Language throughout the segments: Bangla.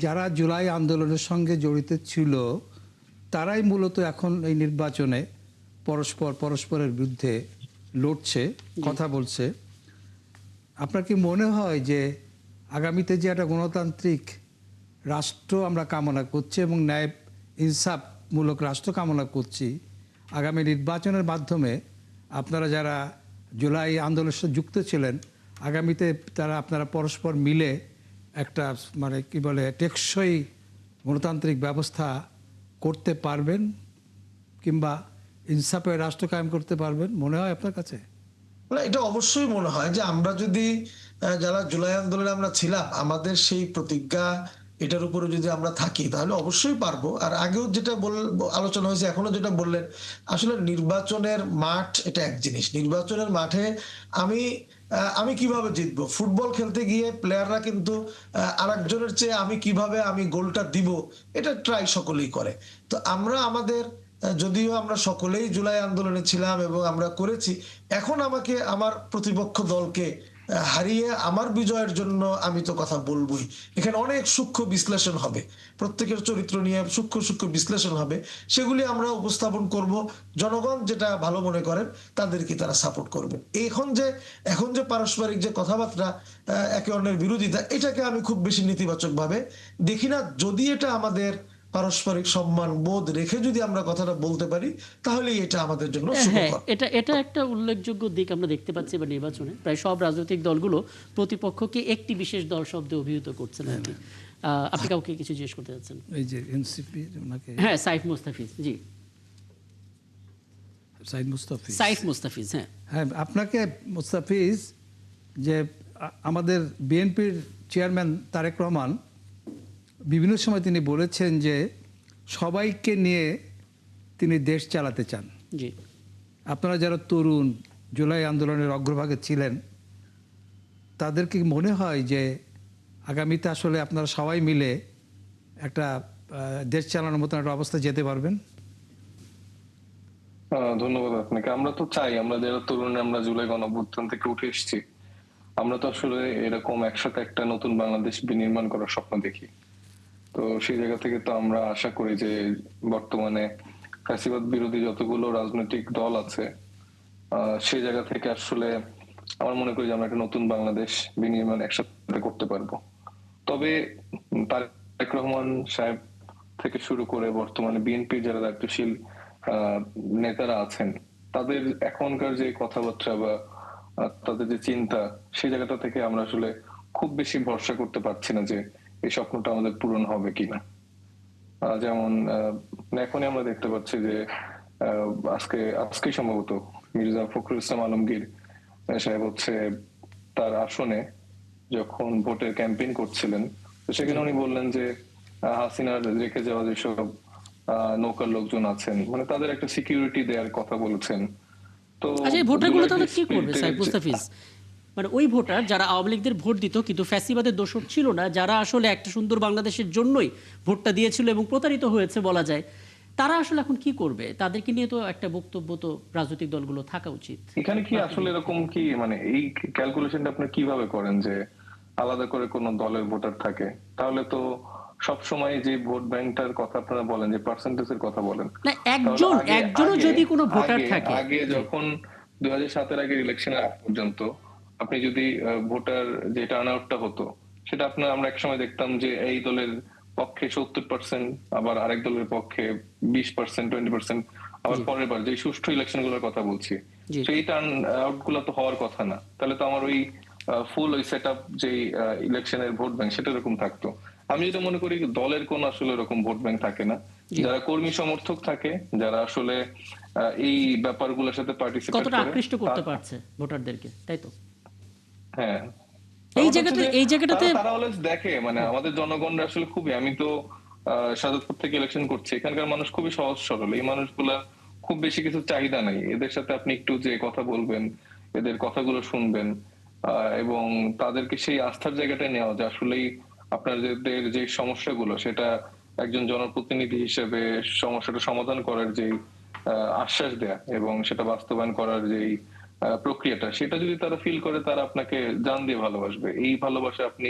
যারা জুলাই আন্দোলনের সঙ্গে জড়িত ছিল তারাই মূলত এখন এই নির্বাচনে পরস্পরের বিরুদ্ধে লড়ছে, কথা বলছে। আপনার কি মনে হয় যে আগামীতে যে একটা গণতান্ত্রিক রাষ্ট্র আমরা কামনা করছি এবং ন্যায় ইনসাফমূলক রাষ্ট্র কামনা করছি, আগামী নির্বাচনের মাধ্যমে আপনারা যারা জুলাই আন্দোলনের সাথে যুক্ত ছিলেন, আগামীতে আপনারা পরস্পর মিলে একটা মানে কি বলে টেকসই গণতান্ত্রিক ব্যবস্থা করতে পারবেন কিংবা ইনসাফের রাষ্ট্র কায়েম করতে পারবেন মনে হয় আপনার কাছে? না, এটা অবশ্যই মনে হয় যে আমরা যদি যারা জুলাই আন্দোলনে আমরা ছিলাম, আমাদের সেই প্রতিজ্ঞা এটার উপরে যদি আমরা থাকি তাহলে অবশ্যই পারবো। আর আগেও যেটা আলোচনা হয়েছে, এখনো যেটা বললেন, আসলে নির্বাচনের মাঠ এটা এক জিনিস। নির্বাচনের মাঠে আমি আমি কিভাবে জিতবো? ফুটবল খেলতে গিয়ে প্লেয়াররা কিন্তু আরেকজনের চেয়ে আমি কিভাবে গোলটা দিব এটা ট্রাই সকলেই করে। তো আমরা আমাদের যদিও আমরা সকলেই জুলাই আন্দোলনে ছিলাম এবং আমরা করেছি, এখন আমাকে আমার প্রতিপক্ষ দলকে হারিয়ে আমার বিজয়ের জন্য আমি তো কথা বলবোই। এখানে অনেক সূক্ষ্ম বিশ্লেষণ হবে, প্রত্যেকের চরিত্র নিয়ে সূক্ষ্ম সূক্ষ্ম বিশ্লেষণ হবে, সেগুলি আমরা উপস্থাপন করব। জনগণ যেটা ভালো মনে করেন তাদেরকে তারা সাপোর্ট করবেন। এখন যে পারস্পরিক যে কথাবার্তা, একে অন্যের বিরোধিতা, এটাকে আমি খুব বেশি নেতিবাচক ভাবে দেখি না। যদি এটা আমাদের পারস্পরিক সম্মান বোধ রেখে যদি আমরা কথাটা বলতে পারি, তাহলেই এটা আমাদের জন্য হ্যাঁ, শুভকর। এটা একটা উল্লেখযোগ্য দিক আমরা দেখতে পাচ্ছি এবার নির্বাচনে। প্রায় সব রাজনৈতিক দলগুলো প্রতিপক্ষকে একটি বিশেষ দল শব্দে অভিহিত করছেন আর কি। আপনি কাউকে কিছু জিজ্ঞেস করতে যাচ্ছেন? এই যে এনসিপি ওনাকে, হ্যাঁ, সাইফ মুস্তাফিজ। জি, সাইদ মুস্তাফিজ। সাইফ মুস্তাফিজ। হ্যাঁ, হ্যাঁ, আপনাকে মুস্তাফিজ, যে আমাদের বিএনপির চেয়ারম্যান তারেক রহমান বিভিন্ন সময় তিনি বলেছেন যে সবাইকে নিয়ে তিনি দেশ চালাতে চান। জি। আপনারা যারা তরুণ জুলাই আন্দোলনের অগ্রভাগে ছিলেন, তাদের কি মনে হয় যে আগামীতে আসলে আপনারা সবাই মিলে একটা দেশ চালানোর মতন একটা অবস্থা যেতে পারবেন? ধন্যবাদ আপনাকে। আমরা তো চাই, আমরা যারা তরুণ, আমরা জুলাই গণঅভ্যুত্থান থেকে উঠে এসেছি, আমরা তো আসলে এরকম একসাথে একটা নতুন বাংলাদেশ বিনির্মাণ করার স্বপ্ন দেখি। তো সেই জায়গা থেকে তো আমরা আশা করি যে বর্তমানে ফ্যাসিবাদ বিরোধী যতগুলো রাজনৈতিক দল আছে, সেই জায়গা থেকে আসলে আমার মনে করি যে আমরা একটা নতুন বাংলাদেশ বিনির্মাণ একসাথে করতে পারবো। তবে তারেক রহমান সাহেব থেকে শুরু করে বর্তমানে বিএনপির যারা দায়িত্বশীল নেতারা আছেন, তাদের এখনকার যে কথাবার্তা বা তাদের যে চিন্তা, সেই জায়গাটা থেকে আমরা আসলে খুব বেশি ভরসা করতে পারছি না যে এই স্বপ্নটা আমাদের পূরণ হবে কিনা। যেমন এখনই আমরা দেখতে পাচ্ছি যে আজকে সম্ভবত মির্জা ফখরুল ইসলাম আলমগীর সাহেব হচ্ছে তার আসনে যখন ভোটের ক্যাম্পেইন করছিলেন, তো সেখানে উনি বললেন যে হাসিনার রেখে যাওয়া যেসব নৌকার লোকজন আছেন, মানে তাদের একটা সিকিউরিটি দেওয়ার কথা বলেছেন। তো আচ্ছা, এই ভোটারগুলো তাহলে কি করবে সাইফ মুস্তাফিজ? মানে ওই ভোটার যারা আওয়ামী লীগদের ভোট দিত কিন্তু ফ্যাসিবাদের দোষর ছিল না, যারা আসলে একটা সুন্দর বাংলাদেশের জন্যই ভোটটা দিয়েছিল এবং প্রতারিত হয়েছে বলা যায়, তারা আসলে এখন কি করবে? তাদেরকে নিয়ে তো একটা বক্তব্য তো রাজনৈতিক দলগুলো থাকা উচিত। এখানে কি আসলে এরকম কি, মানে এই ক্যালকুলেশনটা আপনি কিভাবে করেন যে আলাদা করে কোন দলের ভোটার থাকে? তাহলে তো সব সময় যে ভোট ব্যাংকটার কথা আপনারা বলেন, যে পার্সেন্টেজের কথা বলেন, না, একজনও যদি কোনো ভোটার থাকে। আগে যখন 2007-এর আগের ইলেকশনের আগ পর্যন্ত আপনি যদি ভোটার যে টার্ন আউটটা হতো, সেটা আমরা এক সময় দেখতাম যে এই দলের পক্ষে 70%, আবার আরেক দলের পক্ষে 20%, 20%, আবার পরের বার যে সুষ্ঠু ইলেকশন গুলোর কথা বলছি, সেই টার্ন আউট গুলো তো হওয়ার কথা না। তাহলে তো আমার ওই ফুল ওই সেট আপ যে ইলেকশনের ভোট ব্যাংক সেটা এরকম থাকতো। আমি যেটা মনে করি দলের কোন আসলে এরকম ভোট ব্যাংক থাকে না। যারা কর্মী সমর্থক থাকে, যারা আসলে এই ব্যাপারগুলোর সাথে পার্টিসিপেট করে, কতটা আকৃষ্ট করতে পারছে ভোটারদেরকে, তাই তো? হ্যাঁ, এই জায়গাটাতে তারা অলওয়েজ দেখে, মানে আমাদের জনগণরা আসলে খুবই, আমি তো সাজাদপুর থেকে ইলেকশন করছি, এখানকার মানুষ খুবই সহজ সরল। এই মানুষগুলা খুব বেশি কিছু চাহিদা নাই, এদের সাথে আপনি একটু যে কথা বলবেন, এদের কথাগুলো শুনবেন, এবং তাদেরকে সেই আস্থার জায়গাটা নেওয়া, যে আসলেই আপনাদের যে সমস্যাগুলো, সেটা একজন জনপ্রতিনিধি হিসেবে সমস্যাটা সমাধান করার যে আশ্বাস দেয়া এবং সেটা বাস্তবায়ন করার যেই প্রক্রিয়াটা, সেটা যদি তারা ফিল করে, তারা আপনাকে জান দিয়ে ভালোবাসবে। এই ভালোবাসা আপনি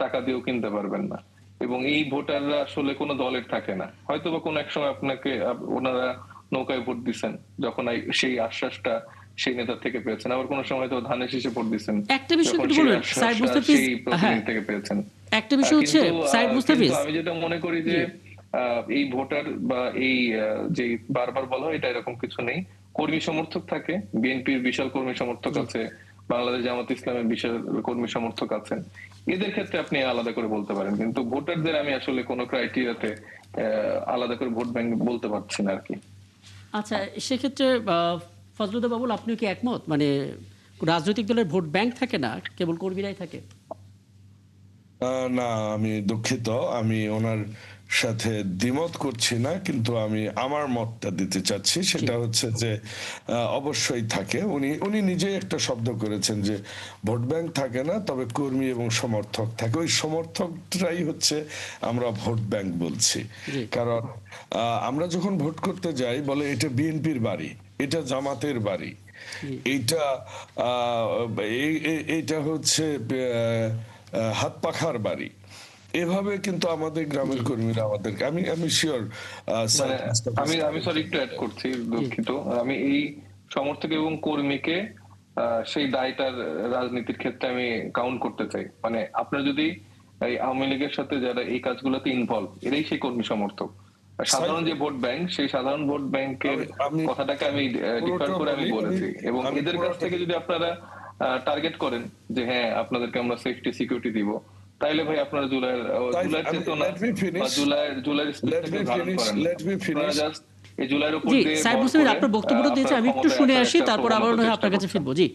টাকা দিয়েও কিনতে পারবেন না। এবং এই ভোটাররা আসলে কোনো দলের থাকে না, হয়তো বা কোনো এক সময় আপনাকে ওনারা নৌকায় ভোট দিচ্ছেন যখন সেই আশ্বাসটা সেই নেতা থেকে পেয়েছেন, আবার কোনো সময় তো ধানের শীষে ভোট দিচ্ছেন একটা বিষয় যখন একটু সেই বলবেন সাইদ আশ্বাসটা মুস্তাফিজ। সেই হ্যাঁ, প্রতিনিধি থেকে পেয়েছেন। একটা বিষয় হচ্ছে কিন্তু সাইদ মুস্তাফিজ, আমি যেটা মনে করি যে এই ভোটার বা এই যে বারবার বলা হয় এটা এরকম কিছু নেই। কর্মী সমর্থক থাকে, বিএনপির বিশাল কর্মী সমর্থক আছে, বাংলাদেশ জামাত ইসলামের বিশাল কর্মী সমর্থক আছেন, এদের ক্ষেত্রে আপনি আলাদা করে বলতে পারেন, কিন্তু ভোটারদের আমি আসলে কোনো ক্রাইটেরিয়াতে আলাদা করে ভোট ব্যাংক বলতে পারছি না আর কি। আচ্ছা সেক্ষেত্রে ফজলুদ্দা বাবুল আপনিও কি একমত, মানে রাজনৈতিক দলের ভোট ব্যাংক থাকে না, কেবল কর্মীরাই থাকে? না, আমি দুঃখিত, আমি ওনার সাথে দ্বিমত করছি না, কিন্তু আমি আমার মতটা দিতে চাচ্ছি। সেটা হচ্ছে যে অবশ্যই থাকে। উনি উনি নিজেই একটা শব্দ করেছেন যে ভোট ব্যাংক থাকে না, তবে কর্মী এবং সমর্থক থাকে। ওই সমর্থকটাই হচ্ছে আমরা ভোট ব্যাংক বলছি। জি। কারণ আমরা যখন ভোট করতে যাই বলে এটা বিএনপির বাড়ি, এটা জামাতের বাড়ি, এইটা এইটা হচ্ছে হাত পাখার বাড়ি। এভাবে কিন্তু আমাদের গ্রামের কর্মীরা আমাদেরকে, আমি শিওর মানে আমি সরি একটু অ্যাড করছি, দুঃখিত। আমি এই সমর্থক এবং কর্মীকে সেই দায়টার রাজনীতির ক্ষেত্রে আমি কাউন্ট করতে চাই। মানে আপনার যদি এই আওয়ামী লীগের সাথে যারা এই কাজগুলোতে ইনভলভ, এরাই সেই কর্মী সমর্থক। আর সাধারণ যে ভোট ব্যাংক, সেই সাধারণ ভোট ব্যাংকের কথাটাকে আমি ডিফার করে আমি বলেছি। এবং এদের কাছ থেকে যদি আপনারা টার্গেট করেন যে হ্যাঁ আপনাদেরকে আমরা সেফটি সিকিউরিটি দিব, তাইলে ভাই আপনারা জুলাইয়ের চেতনা বা জুলাইয়ের স্পিরিটটাকে ধারণ করেন না। আপনারা জাস্ট এই জুলাইয়ের উপর জি, দিয়ে সাইদ ভর মুস্তাফিজ করে আপনার বক্তব্যটা দিয়েছে, আমি একটু শুনে আসি, তারপর আবার নয় আপনার কাছে ফিরবো। জি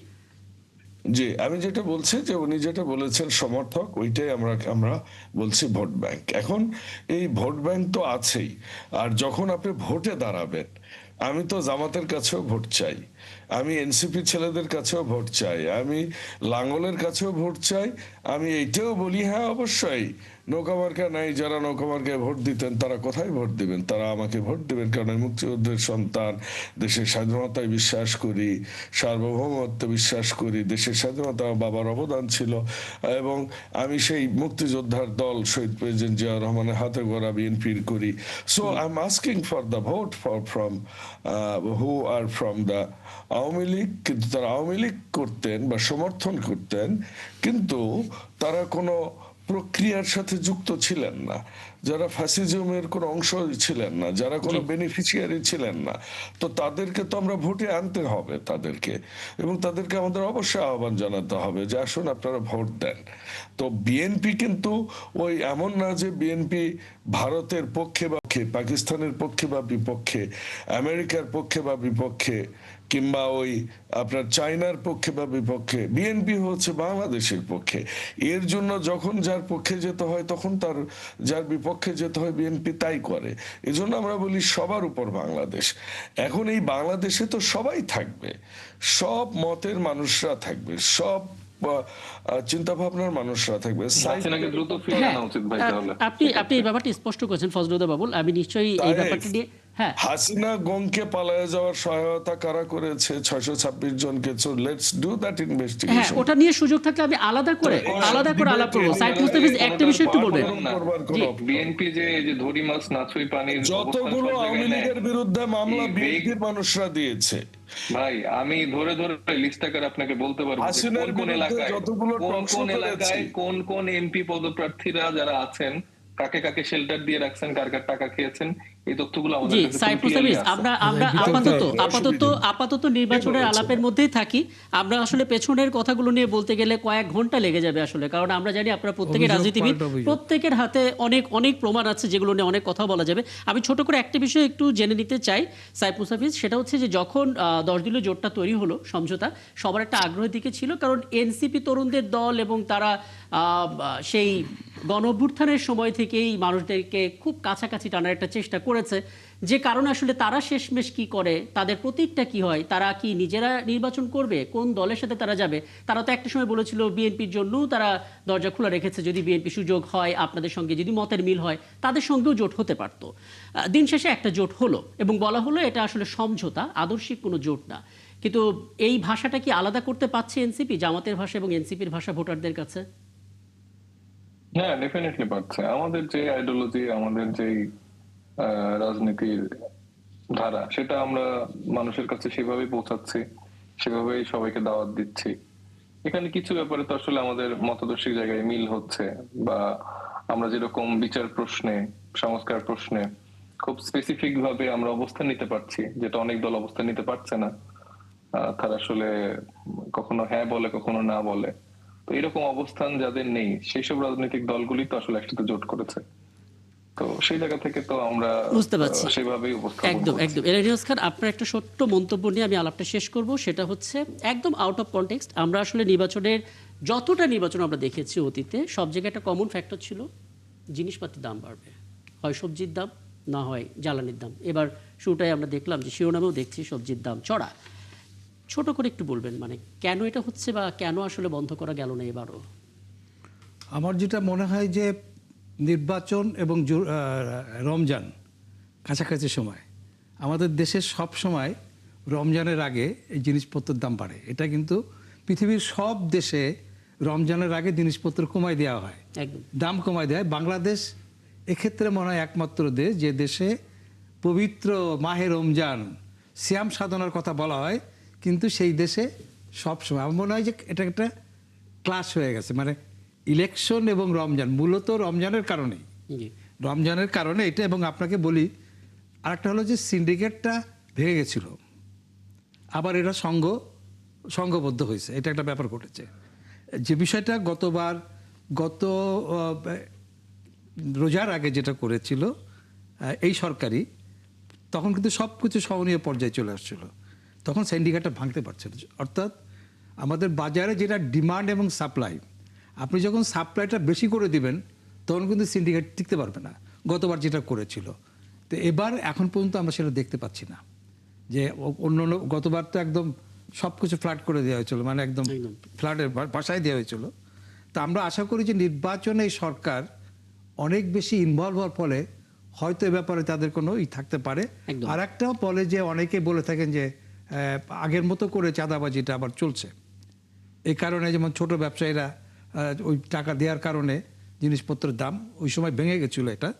জি, আমি যেটা বলছি যে উনি যেটা বলেছেন সমর্থক, ওইটাই আমরা বলছি ভোট ব্যাংক। এখন এই ভোট ব্যাংক তো আছেই, আর যখন আপনি ভোটে দাঁড়াবেন, আমি তো জামাতের কাছেও ভোট চাই, আমি এনসিপি ছেলেদের কাছেও ভোট চাই, আমি লাঙ্গলের কাছেও ভোট চাই। আমি এইটাও বলি হ্যাঁ অবশ্যই নৌকা মার্কা নাই, যারা নৌকা মার্কায় ভোট দিতেন তারা কোথায় ভোট দিবেন, তারা আমাকে ভোট দিবেন, কারণ আমি মুক্তিযুদ্ধের সন্তান, দেশের স্বাধীনতায় বিশ্বাস করি, সার্বভৌমত্বে বিশ্বাস করি, দেশের স্বাধীনতা আমার বাবার অবদান ছিল, এবং আমি সেই মুক্তিযোদ্ধার দল শহীদ প্রেসিডেন্ট জিয়া রহমানের হাতে গড়া বিএনপির করি। So I am asking for the vote from who are from the Awami League. কিন্তু তারা আওয়ামী লীগ করতেন বা সমর্থন করতেন, কিন্তু তারা কোনো প্রক্রিয়ার সাথে যুক্ত ছিলেন না, যারা ফ্যাসিজমের কোনো অংশ ছিলেন না, যারা কোনো বেনিফিশিয়ারি ছিলেন না। তো তাদেরকে তো আমরা ভোটে আনতে হবে তাদেরকে, এবং তাদেরকে আমাদের অবশ্যই আহ্বান জানাতে হবে যে আসুন আপনারা ভোট দেন। তো বিএনপি কিন্তু ওই এমন না যে বিএনপি ভারতের পক্ষে বা পাকিস্তানের পক্ষে বা বিপক্ষে, আমেরিকার পক্ষে বা বিপক্ষে, কিংবা ওই আপনার চায়নার পক্ষে বা বিপক্ষে। বিএনপি হচ্ছে বাংলাদেশের পক্ষে। এর জন্য যখন যার পক্ষে যেতে হয় তখন তার যার বিপক্ষে যেতে হয়, বিএনপি তাই করে। এজন্য আমরা বলি সবার উপর বাংলাদেশ। এখন এই বাংলাদেশে তো সবাই থাকবে, সব মতের মানুষরা থাকবে, সব চিন্তা ভাবনার মানুষরা থাকবে। হাসিনাকে দ্রুত ফিরিয়ে আনা উচিত ভাই তাহলে। আপনি এই ব্যাপারটি স্পষ্ট করেছেন ফজলুদ্দা বাবুল, আমি নিশ্চয়ই এই ব্যাপারটা নিয়ে হ্যাঁ। হাসিনা গমকে পালায়ে যাওয়ার সহায়তা কারা করেছে? 626 জনকে। সো লেটস ডু দ্যাট হ্যাঁ, ইনভেস্টিগেশন। ওটা নিয়ে সুযোগ থাকলে আমি আলাদা করে আলাপ করব। সাইদ মুস্তাফিজ একটা বিষয় একটু বলবেন। বিএনপি যে ধরি মাছ নাছুই পানির যতগুলো আওয়ামী লীগের বিরুদ্ধে মামলা বিএনপির মানুষরা দিয়েছে ভাই, আমি ধরে ধরে লিস্ট আকারে আপনাকে বলতে পারবো হাসিনার কোন বিরুদ্ধে যতগুলো এলাকায় কোন এমপি পদপ্রার্থীরা যারা আছেন কাকে কাকে শেল্টার দিয়ে রাখছেন, কার কার টাকা খেয়েছেন, এই তথ্যগুলো আমাদের জি কাছে সাইদ মুস্তাফিজ, আমরা আপাতত নির্বাচনের আলাপের মধ্যেই থাকি। আমরা আসলে পেছনের কথাগুলো নিয়ে বলতে গেলে কয়েক ঘন্টা লেগে যাবে আসলে, কারণ আমরা জানি আপনারা প্রত্যেকের রাজনীতিবিদ, প্রত্যেকের হাতে অনেক প্রমাণ আছে যেগুলো নিয়ে অনেক কথা বলা যাবে। আমি ছোট করে একটা বিষয় একটু জেনে নিতে চাই সাইদ মুস্তাফিজ, সেটা হচ্ছে যে যখন 10 দলীয় জোটটা তৈরি হলো, সমঝোতা, সবার একটা আগ্রহের দিকে ছিল, কারণ এনসিপি তরুণদের দল এবং তারা সেই গণঅভ্যুত্থানের সময় থেকেই মানুষদেরকে খুব কাছাকাছি টানার একটা চেষ্টা করেছে, যে কারণে আসলে তারা শেষমেশ কি করে, তাদের প্রতীকটা কি হয়, তারা কি নিজেরা নির্বাচন করবে, কোন দলের সাথে তারা যাবে। তারা তো একটা সময় বলেছিল বিএনপির জন্য তারা দরজা খোলা রেখেছে, যদি বিএনপি সুযোগ হয় আপনাদের সঙ্গে, যদি মতের মিল হয় তাদের সঙ্গেও জোট হতে পারতো। দিন শেষে একটা জোট হলো এবং বলা হলো এটা আসলে সমঝোতা, আদর্শিক কোনো জোট না। কিন্তু এই ভাষাটা কি আলাদা করতে পারছে এনসিপি, জামাতের ভাষা এবং এনসিপির ভাষা ভোটারদের কাছে? হ্যাঁ, ডেফিনেটলি পাচ্ছে। আমাদের যে আইডিওলজি, আমাদের যে রাজনীতির ধারা, সেটা আমরা মানুষের কাছে সেভাবেই পৌঁছাচ্ছি, সেভাবেই সবাইকে দাওয়াত দিচ্ছি। এখানে কিছু ব্যাপারে তো আসলে আমাদের মতাদর্শিক জায়গায় মিল হচ্ছে, বা আমরা যেরকম বিচার প্রশ্নে, সংস্কার প্রশ্নে খুব স্পেসিফিক ভাবে আমরা অবস্থান নিতে পারছি, যেটা অনেক দল অবস্থান নিতে পারছে না। তারা আসলে কখনো হ্যাঁ বলে, কখনো না বলে। তো এরকম অবস্থান যাদের নেই, সেই সব রাজনৈতিক দলগুলি তো আসলে একসাথে জোট করেছে। তো সেই জায়গা থেকে তো আমরা বুঝতে পারছি। সেভাবেই উপস্থাপন একদম করছি। একদম এলানিয়াস খান, আপনার একটা ছোট্ট মন্তব্য নিয়ে আমি আলাপটা শেষ করব। সেটা হচ্ছে একদম আউট অফ কনটেক্সট। আমরা আসলে নির্বাচনের যতটা নির্বাচন আমরা দেখেছি অতীতে, সব জায়গায় একটা কমন ফ্যাক্টর ছিল, জিনিসপাতির দাম বাড়বে, হয় সবজির দাম, না হয় জ্বালানির দাম। এবার শুরুটাই আমরা দেখলাম যে শিরোনামেও দেখছি সবজির দাম চড়া। ছোট করে একটু বলবেন, মানে কেন এটা হচ্ছে, বা কেন আসলে বন্ধ করা গেল না এবারও? আমার যেটা মনে হয় যে নির্বাচন এবং রমজান কাছাকাছি সময়, আমাদের দেশে সব সময় রমজানের আগে এই জিনিসপত্রের দাম বাড়ে। এটা কিন্তু পৃথিবীর সব দেশে রমজানের আগে জিনিসপত্র কমায় দেওয়া হয়, একদম দাম কমায় দেওয়া হয়। বাংলাদেশ এক্ষেত্রে মনে হয় একমাত্র দেশ যে দেশে পবিত্র মাহে রমজান সিয়াম সাধনার কথা বলা হয়, কিন্তু সেই দেশে সবসময় আমার মনে হয় যে এটা একটা ক্লাস হয়ে গেছে। মানে ইলেকশন এবং রমজান মূলত রমজানের কারণেই, জি রমজানের কারণে এটা। এবং আপনাকে বলি আরেকটা হলো যে সিন্ডিকেটটা ভেঙে গেছিল, আবার এরা সংঘবদ্ধ হয়েছে, এটা একটা ব্যাপার ঘটেছে। যে বিষয়টা গত রোজার আগে যেটা করেছিল এই সরকারি, তখন কিন্তু সব কিছু সহনীয় পর্যায়ে চলে আসছিল, তখন সিন্ডিকেটটা ভাঙতে পারছিল। অর্থাৎ আমাদের বাজারে যেটা ডিমান্ড এবং সাপ্লাই, আপনি যখন সাপ্লাইটা বেশি করে দিবেন তখন কিন্তু সিন্ডিকেট টিকতে পারবে না, গতবার যেটা করেছিল। তো এবার এখন পর্যন্ত আমরা সেটা দেখতে পাচ্ছি না। যে অন্য গতবার তো একদম সব কিছু ফ্ল্যাট করে দেওয়া হয়েছিল, মানে একদম ফ্ল্যাটের বাসায় দেওয়া হয়েছিল। তো আমরা আশা করি যে নির্বাচনে এই সরকার অনেক বেশি ইনভলভ হওয়ার ফলে হয়তো এ ব্যাপারে তাদের কোনো থাকতে পারে। একদম। আর একটাও বলে যে অনেকে বলে থাকেন যে আগের মতো করে চাঁদাবাজিটা আবার চলছে, এই কারণে যেমন ছোট ব্যবসায়ীরা ওই টাকা দেওয়ার কারণে জিনিসপত্রের দাম ওই সময় ভেঙে গেছিল এটা।